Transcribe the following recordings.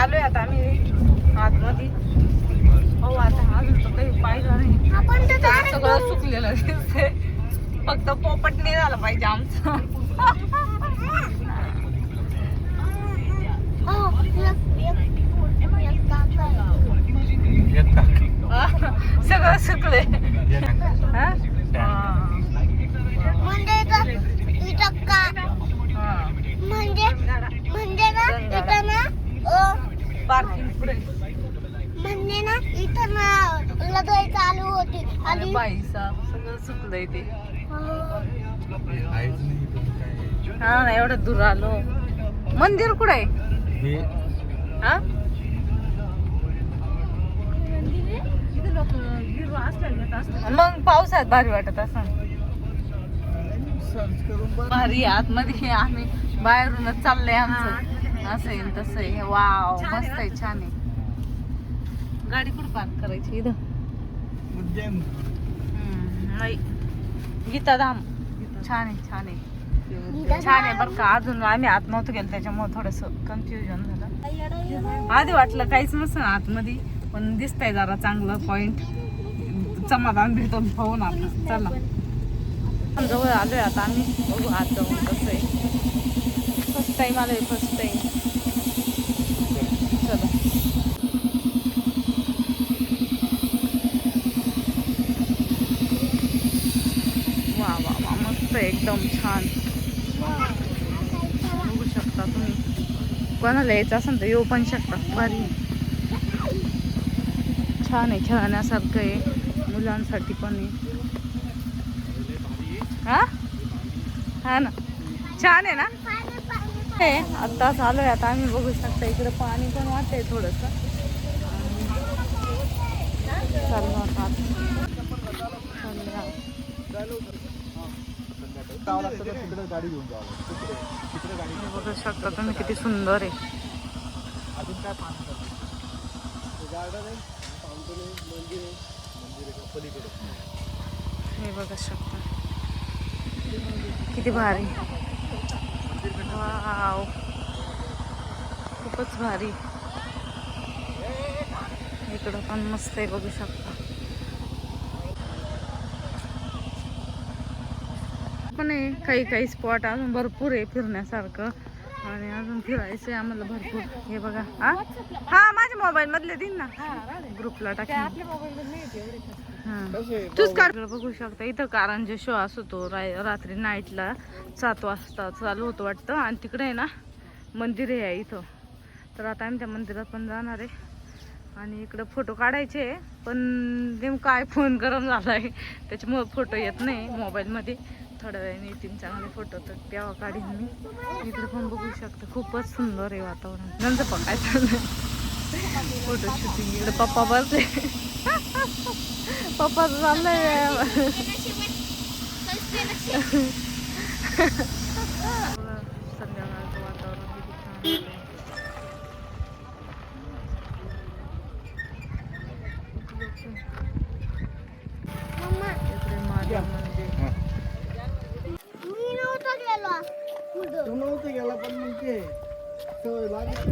आलोय आता आम्ही आतमध्ये. हो आता अजून तर काही पाहिलं नाही. सगळं सुकलेलं दिसतंय. फक्त पोपट नाही झालं पाहिजे आमचं. सगळं सुकले. पार्किंग पुढे म्हणजे ना इथं ना लगेच चालू होती आणि बाई साहेब सगळं सुकलंय ते. हा ना एवढं दूर आलो. मंदिर कुठे आहे? हा मग पावसात भारी वाटत असं. भारी आतमध्ये आम्ही बाहेरूनच चाललंय आमचं. असं आहे तसं आहे. वाव मस्त आहे छान आहे. गाडी कुठं पार्क करायची इथं? नाही गीताधाम छान आहे छान आहे छान आहे बरं का. अजून आम्ही आत नव्हतं गेलो त्याच्यामुळे थोडस कन्फ्युजन झालं. आधी वाटलं काहीच नसतं आतमध्ये पण दिसतंय जरा चांगलं पॉइंट. समाधान भेटतो पाहून आता. चला जवळ आलोय आता आम्ही. बघू आत जाऊन कसं आहे. फर्स्ट टाइम आलोय फर्स्ट टाइम. चला वा वा वा मस्त एकदम छान. बघू शकता तुम्ही. कोणाला यायचं असेल तर येऊ पण शकता. भारी छान आहे खेळण्यासारखं आहे. मुलांसाठी पण आहे. हा ना छान आहे ना. आत्ताच आलोय आता आम्ही. बघू शकता इकडे पाणी पण वाटतंय थोडस. चालू आता बघू शकता तुम्ही किती सुंदर आहे. हे बघू शकता किती भारी. वाव खूपच भारी. इकडं पण मस्त आहे बघू शकता. पण काही काही स्पॉट अजून भरपूर आहे फिरण्यासारखं. आणि अजून फिरायचं आहे आम्हाला भरपूर. हे बघा हा माझ्या मोबाईल मधले दिन ना ग्रुपला टाकले. तूच काढ. बघू शकता इथं कारंजे शो असतो रात्री नाईटला 7 वाजता चालू होतो वाटतं. आणि तिकडे आहे ना मंदिर आहे इथं. तर आता आम्ही त्या मंदिरात पण जाणार आहे. आणि इकडं फोटो काढायचे पण नेमका आयफोन गरम झाला आहे त्याच्यामुळे फोटो येत नाही मोबाईलमध्ये. थोड्या वेळाने येतील चांगले फोटो तर तेव्हा काढीन मी. इकडे पण बघू शकता खूपच सुंदर आहे वातावरण. नंतर पण काय चाललं फोटो शूटिंग. इकडे पप्पा बसले. पप्पा चाललंय संध्याकाळचं वातावरण किती छान. गेला पण मग ते सवय लागली.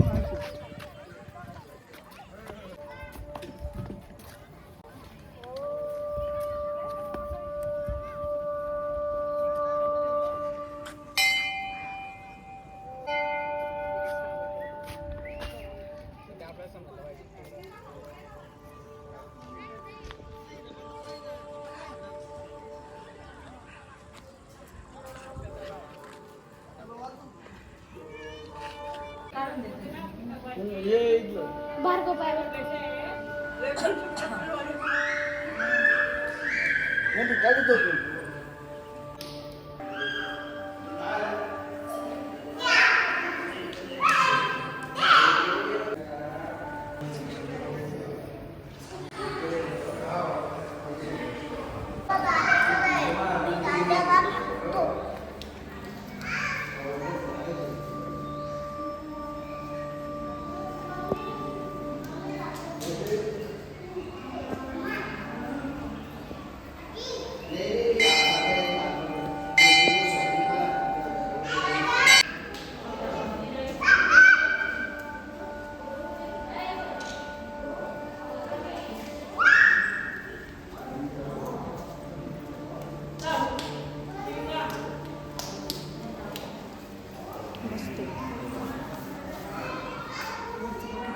भार्गव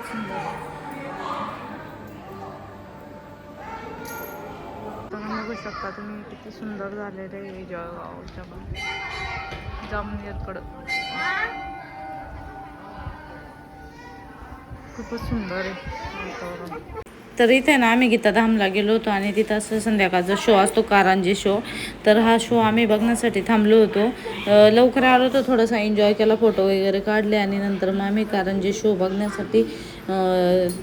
सुंदर. तर बघू शकता तुम्ही किती सुंदर झालेलं आहे जळगावच्या जामनेरकडं. खूपच सुंदर आहे वातावरण. तर इथे ना आम्ही गीताधामला गेलो होतो आणि तिथं असं संध्याकाळचा शो असतो कारंजे शो. तर हा शो आम्ही बघण्यासाठी थांबलो होतो. लवकर आलो होतो, थोडासा एन्जॉय केला, फोटो वगैरे काढले आणि नंतर मग आम्ही कारंजे शो बघण्यासाठी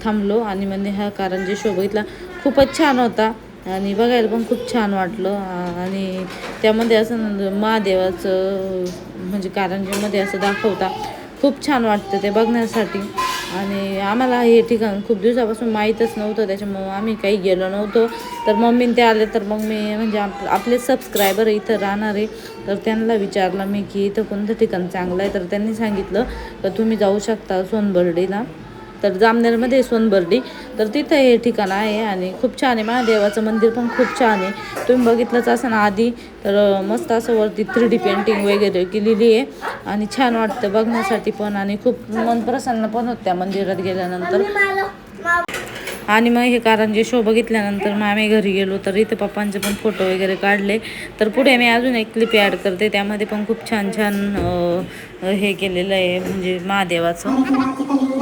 थांबलो आणि म्हणजे हा कारंजे शो बघितला. खूपच छान होता आणि बघायला पण खूप छान वाटलं. आणि त्यामध्ये असं महादेवाचं म्हणजे कारंजेमध्ये असं दाखवता खूप छान वाटतं ते बघण्यासाठी. आणि आम्हाला हे ठिकाण खूप दिवसापासून माहीतच नव्हतं, त्याच्यामुळं आम्ही काही गेलो नव्हतो. तर मम्मीने ते आले तर मग मी म्हणजे आपले सबस्क्रायबर इथं राहणार आहे, तर त्यांना विचारलं मी की इथं कोणतं ठिकाण चांगलं आहे. तर त्यांनी सांगितलं तर तुम्ही जाऊ शकता सोनबर्डीला. तर जामनेरमध्ये सोनबर्डी, तर तिथं हे ठिकाण आहे आणि खूप छान आहे. महादेवाचं मंदिर पण खूप छान आहे, तुम्ही बघितलंच असं ना आधी. तर मस्त असं वरती 3D पेंटिंग वगैरे केलेली आहे आणि छान वाटतं बघण्यासाठी पण आणि खूप मन प्रसन्न पण होतं त्या मंदिरात गेल्यानंतर. आणि मग हे कारंजे शो बघितल्यानंतर मग आम्ही घरी गेलो. तर इथे पप्पांचे पण फोटो वगैरे काढले. तर पुढे मी अजून एक क्लिप ॲड करते, त्यामध्ये पण खूप छान छान हे केलेलं आहे म्हणजे महादेवाचं.